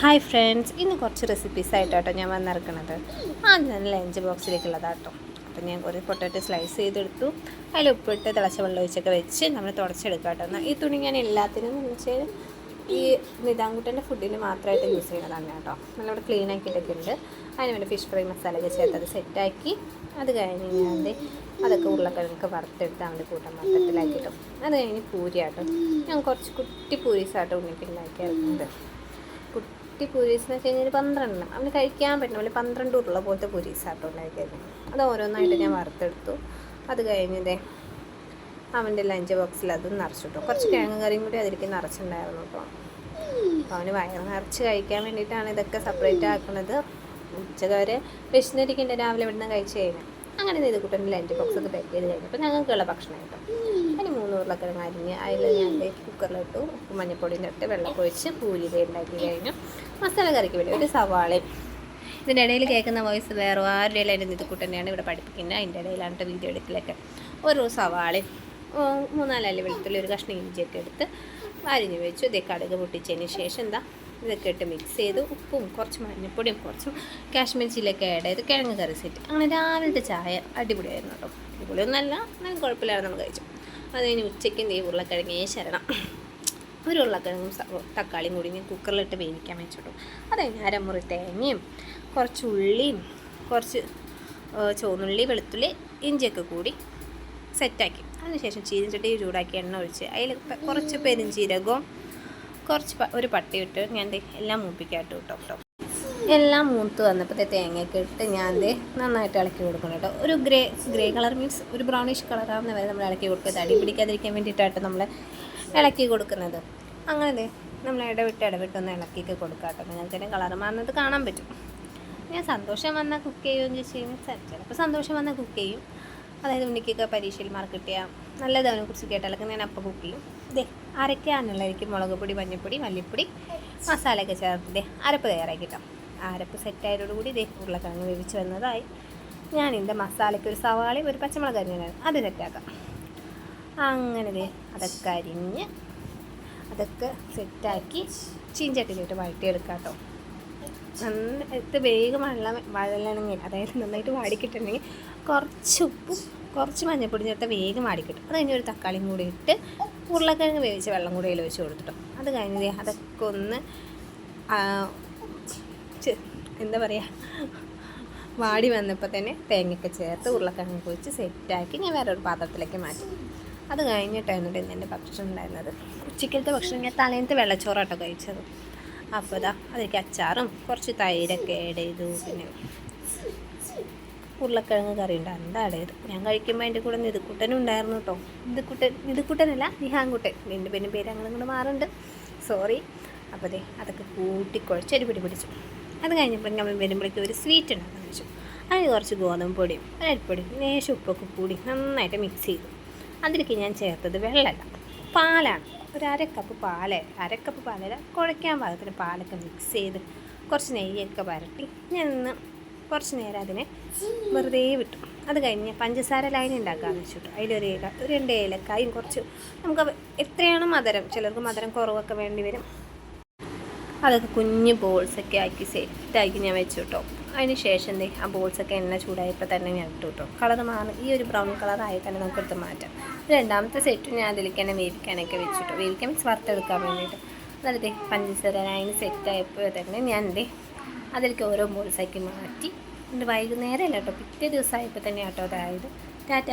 Hi friends, ഇന്ന് കുറച്ച് റെസിപ്പീസായിട്ടോ ഞാൻ വന്നിറക്കുന്നത്. ആദ്യം തന്നെ ലഞ്ച് ബോക്സിലേക്കുള്ളതാട്ടോ. അപ്പോൾ ഞാൻ കുറേ പൊട്ടാറ്റോ സ്ലൈസ് ചെയ്തെടുത്തു. അതിൽ ഉപ്പിട്ട് തിളച്ച വെള്ളം ഒഴിച്ചൊക്കെ വെച്ച് നമ്മൾ തുടച്ചെടുക്കാം കേട്ടോ. എന്നാൽ ഈ തുണി ഞാൻ എല്ലാത്തിനും എന്ന് വെച്ചാൽ ഈ നിതാങ്കുട്ടൻ്റെ ഫുഡിന് മാത്രമായിട്ട് യൂസ് ചെയ്യുന്നതാണ് കേട്ടോ. നല്ലവിടെ ക്ലീൻ ആക്കിയിട്ടൊക്കെ ഉണ്ട്. അതിന് വേണ്ടി ഫിഷ് ഫ്രൈ മസാലയൊക്കെ ചേർത്ത് അത് സെറ്റാക്കി അത് കഴിഞ്ഞ് ഞാൻ അതൊക്കെ ഉരുളക്കിഴങ്ങൊക്കെ വറുത്തെടുത്ത് അവൻ്റെ കൂട്ടം വറുത്തിലാക്കിയിട്ടു. അത് കഴിഞ്ഞ് പൂരിയാട്ടോ. ഞാൻ കുറച്ച് കുട്ടി പൂരീസാട്ടോ ഉണ്ണിക്ക് ഉണ്ടാക്കിയെടുക്കുന്നത്. കുട്ടി പൂരീസ് എന്ന് വെച്ച് കഴിഞ്ഞാൽ 12 അവന് കഴിക്കാൻ പറ്റുന്ന പോലെ 12 ഉരുള പോലത്തെ പൂരീസാട്ടോ ഉണ്ടാക്കിയത്. അത് ഓരോന്നായിട്ട് ഞാൻ വറുത്തെടുത്തു. അത് കഴിഞ്ഞതേ അവൻ്റെ ലഞ്ച് ബോക്സിൽ അത് നിറച്ചിട്ടു. കുറച്ച് കിഴങ്ങ് കറിയും കൂടി അതിലേക്ക് നിറച്ചിട്ടുണ്ടായിരുന്നു കേട്ടോ. അപ്പോൾ അവന് വയറ് നിറച്ച് കഴിക്കാൻ വേണ്ടിയിട്ടാണ് ഇതൊക്കെ സെപ്പറേറ്റ് ആക്കുന്നത്. ഉച്ചവരെ വിശന്നിരിക്കേണ്ട രാവിലെ ഇവിടുന്ന് കഴിച്ച് കഴിഞ്ഞാൽ അങ്ങനെ നെയ്തുകൂട്ടൻ്റെ ലഞ്ച് ബോക്സൊക്കെ പാക്ക് ചെയ്ത് കഴിഞ്ഞു. അപ്പോൾ ഞങ്ങൾക്കുള്ള ഭക്ഷണം കിട്ടും. അതിന് 3 ഉരുളക്കിഴങ്ങ് അരിഞ്ഞ് അതിൽ ഞാൻ കുക്കറിലിട്ടു. ഉപ്പ് മഞ്ഞപ്പൊടിയും ഇട്ട് വെള്ളം ഒഴിച്ച് പൂരി ഉണ്ടാക്കി കഴിഞ്ഞു. മസാല കറിക്ക് വേണ്ടി ഒരു സവാളയും. ഇതിൻ്റെ ഇടയിൽ കേൾക്കുന്ന വോയിസ് വേറെ ആരുടെ ഇടയിലും നെയ്തുകൂട്ടനെയാണ് ഇവിടെ പഠിപ്പിക്കുന്നത്. അതിൻ്റെ ഇടയിലാണ് വീഡിയോ എടുക്കലൊക്കെ. ഒരു സവാളയും 3-4 അല്ലി വെളുത്തുള്ളി ഒരു കഷ്ണം ഇഞ്ചിയൊക്കെ എടുത്ത് അരിഞ്ഞ് വെച്ചു. ഇതേ കടുക് പൊട്ടിച്ചതിന് ശേഷം ഇതൊക്കെ ഇട്ട് മിക്സ് ചെയ്തു. ഉപ്പും കുറച്ച് മഞ്ഞപ്പൊടിയും കുറച്ച് കാശ്മീർ ചില്ലിയൊക്കെ ആഡ് ചെയ്ത് കിഴങ്ങ് കറി സെറ്റ്. അങ്ങനെ രാവിലത്തെ ചായ അടിപൊളിയായിരുന്നു കേട്ടോ. അടിപൊളിയൊന്നുമല്ല, എന്നാലും കുഴപ്പമില്ലാതെ നമ്മൾ കഴിച്ചു. അത് കഴിഞ്ഞ് ഉച്ചയ്ക്കും ഉരുളക്കിഴങ്ങേ ശരണം. ഒരു ഉരുളക്കിഴങ്ങും തക്കാളിയും കൂടി ഞാൻ കുക്കറിലിട്ട് വേവിക്കാൻ വെച്ചിട്ടു. അത് കഴിഞ്ഞ് അരമുറി തേങ്ങയും കുറച്ച് ഉള്ളിയും കുറച്ച് ചുവന്നുള്ളി വെളുത്തുള്ളി ഇഞ്ചിയൊക്കെ കൂടി സെറ്റാക്കി. അതിനുശേഷം ചീനിച്ചട്ടി ചൂടാക്കി എണ്ണ ഒഴിച്ച് അതിൽ കുറച്ച് പെരുംജീരകവും കുറച്ച് ഒരു പട്ടി ഇട്ട് ഞാൻ എല്ലാം മൂപ്പിക്കാട്ട് കേട്ടോ. എല്ലാം മൂത്ത് വന്നപ്പോൾ തേങ്ങയൊക്കെ ഇട്ട് ഞാൻ നന്നായിട്ട് ഇളക്കി കൊടുക്കണം കേട്ടോ. ഒരു ഗ്രേ കളർ മീൻസ് ഒരു ബ്രൗണിഷ് കളറാവുന്ന വരെ നമ്മൾ ഇളക്കി കൊടുക്കുക. തടി പിടിക്കാതിരിക്കാൻ വേണ്ടിയിട്ടായിട്ട് നമ്മൾ ഇളക്കി കൊടുക്കുന്നത്. അങ്ങനെ നമ്മൾ ഇടവിട്ടൊന്ന് ഇളക്കിയൊക്കെ കൊടുക്കുക കേട്ടോ. നിങ്ങൾക്ക് തന്നെ കളർ മാറുന്നത് കാണാൻ പറ്റും. ഞാൻ സന്തോഷം വന്നാൽ കുക്ക് ചെയ്യുകയും ചോദിച്ചു കഴിഞ്ഞാൽ ചിലപ്പോൾ സന്തോഷം വന്നാൽ കുക്ക് ചെയ്യും. അതായത് ഉണ്ണിക്കൊക്കെ പരീക്ഷയിൽ മാർക്ക് കിട്ടിയാൽ നല്ലത് അവനെക്കുറിച്ച് കേട്ടാലൊക്കെ ഞാൻ അപ്പം കുക്ക് ചെയ്യും. അരയ്ക്കാനുള്ളതായിരിക്കും മുളക് പൊടി മഞ്ഞൾപ്പൊടി മല്ലിപ്പൊടി മസാലയൊക്കെ ചേർത്ത് അരപ്പ് തയ്യാറാക്കിയിട്ടോ. അരപ്പ് സെറ്റായതോടുകൂടി ഉരുളക്കിഴങ്ങ് വേവിച്ച് വന്നതായി. ഞാൻ ഇതിൻ്റെ മസാലയ്ക്ക് ഒരു സവാളയും ഒരു പച്ചമുളക് അരിഞ്ഞായിരുന്നു അത് സെറ്റാക്കാം. അങ്ങനെ അതൊക്കെ അരിഞ്ഞ് അതൊക്കെ സെറ്റാക്കി ചീഞ്ചട്ടിയിലിട്ട് വഴറ്റിയെടുക്കാം കേട്ടോ. നന്നായിട്ട് വേഗം വഴലണമെങ്കിൽ അതായത് നന്നായിട്ട് വാടിക്കിട്ടുണ്ടെങ്കിൽ കുറച്ച് ഉപ്പും കുറച്ച് മഞ്ഞൾപ്പൊടി ചേർത്ത് വേഗം വാടിക്കിട്ടും. അത് കഴിഞ്ഞ് ഒരു തക്കാളിയും കൂടി ഇട്ട് ഉരുളക്കിഴങ്ങ് വേവിച്ച് വെള്ളം കൂടി അതിൽ ഒഴിച്ച് കൊടുത്തിട്ടോ. അത് കഴിഞ്ഞ് അതൊക്കെ ഒന്ന് എന്താ പറയുക വാടി വന്നപ്പോൾ തന്നെ തേങ്ങയൊക്കെ ചേർത്ത് ഉരുളക്കിഴങ്ങ് പൊഴിച്ച് സെറ്റാക്കി ഞാൻ വേറൊരു പാത്രത്തിലേക്ക് മാറ്റി. അത് കഴിഞ്ഞിട്ടായിരുന്നു ഇന്ന് ഭക്ഷണം ഉണ്ടായിരുന്നത്. ഉച്ചക്കലത്തെ ഭക്ഷണം ഞാൻ തലേന്നത്തെ വെള്ളച്ചോറാട്ടോ കഴിച്ചത്. അപ്പോൾ അതിലേക്ക് അച്ചാറും കുറച്ച് തൈരൊക്കെ ആഡ് ചെയ്തു. പിന്നെ ഉരുളക്കിഴങ്ങ് കറി ഉണ്ടായിരുന്നു ആഡ് ചെയ്തു. ഞാൻ കഴിക്കുമ്പോൾ അതിൻ്റെ കൂടെ നിതുക്കുട്ടനും ഉണ്ടായിരുന്നു കേട്ടോ. നിതുക്കുട്ടനല്ല നിഹാങ്കുട്ടൻ, എൻ്റെ പേര് അങ്ങനെ മാറുന്നുണ്ട്, സോറി. അപ്പോൾ അതൊക്കെ കൂട്ടിക്കുഴച്ച് ഒരു പിടി പിടിച്ചു. അത് കഴിഞ്ഞപ്പോൾ നമ്മൾ വരുമ്പോഴേക്കും ഒരു സ്വീറ്റ് ഉണ്ടാക്കാൻ വെച്ചു. അതിന് കുറച്ച് ഗോതമ്പ് പൊടിയും അരിപ്പൊടിയും ലേശം ഉപ്പൊക്കെ കൂടി നന്നായിട്ട് മിക്സ് ചെയ്തു. അതിലേക്ക് ഞാൻ ചേർത്തത് വെള്ളമല്ല പാലാണ്. ഒരു അരക്കപ്പ് പാലല്ല കുഴയ്ക്കാൻ പാകത്തിന് പാലൊക്കെ മിക്സ് ചെയ്ത് കുറച്ച് നെയ്യൊക്കെ വരട്ടി ഞാൻ കുറച്ച് നേരം അതിനെ വെറുതെ വിട്ടു. അത് കഴിഞ്ഞ് പഞ്ചസാര ലൈൻ ഉണ്ടാക്കാമെന്ന് വെച്ചിട്ടു. അതിലൊരു 2 ഏലക്കായും കുറച്ച് നമുക്ക് എത്രയാണോ മധുരം, ചിലർക്ക് മധുരം കുറവൊക്കെ വേണ്ടി വരും. അതൊക്കെ കുഞ്ഞ് ബോൾസൊക്കെ ആക്കി സെറ്റാക്കി ഞാൻ വെച്ചു കേട്ടോ. അതിന് ശേഷം ആ ബോൾസൊക്കെ എണ്ണ ചൂടായപ്പോൾ തന്നെ ഞാൻ ഇട്ടു കേട്ടോ. കളർ മാറും, ഈ ഒരു ബ്രൗൺ കളറായി തന്നെ നമുക്ക് എടുത്ത് മാറ്റാം. രണ്ടാമത്തെ സെറ്റും ഞാൻ അതിലേക്ക് തന്നെ വേവിക്കാനൊക്കെ വെച്ചിട്ടോ. വേവിക്കാൻ മീൻസ് വറുത്തെടുക്കാൻ വേണ്ടിയിട്ട്. എന്നിട്ട് പഞ്ചസാര അതിന് സെറ്റായപ്പോൾ തന്നെ ഞാൻ അതിലേക്ക് ഓരോ ബോൾസാക്കി മാറ്റി. വൈകുന്നേരം അല്ല കേട്ടോ, പിറ്റേ ദിവസമായപ്പോൾ തന്നെ കേട്ടോ അതായത് ടാറ്റ.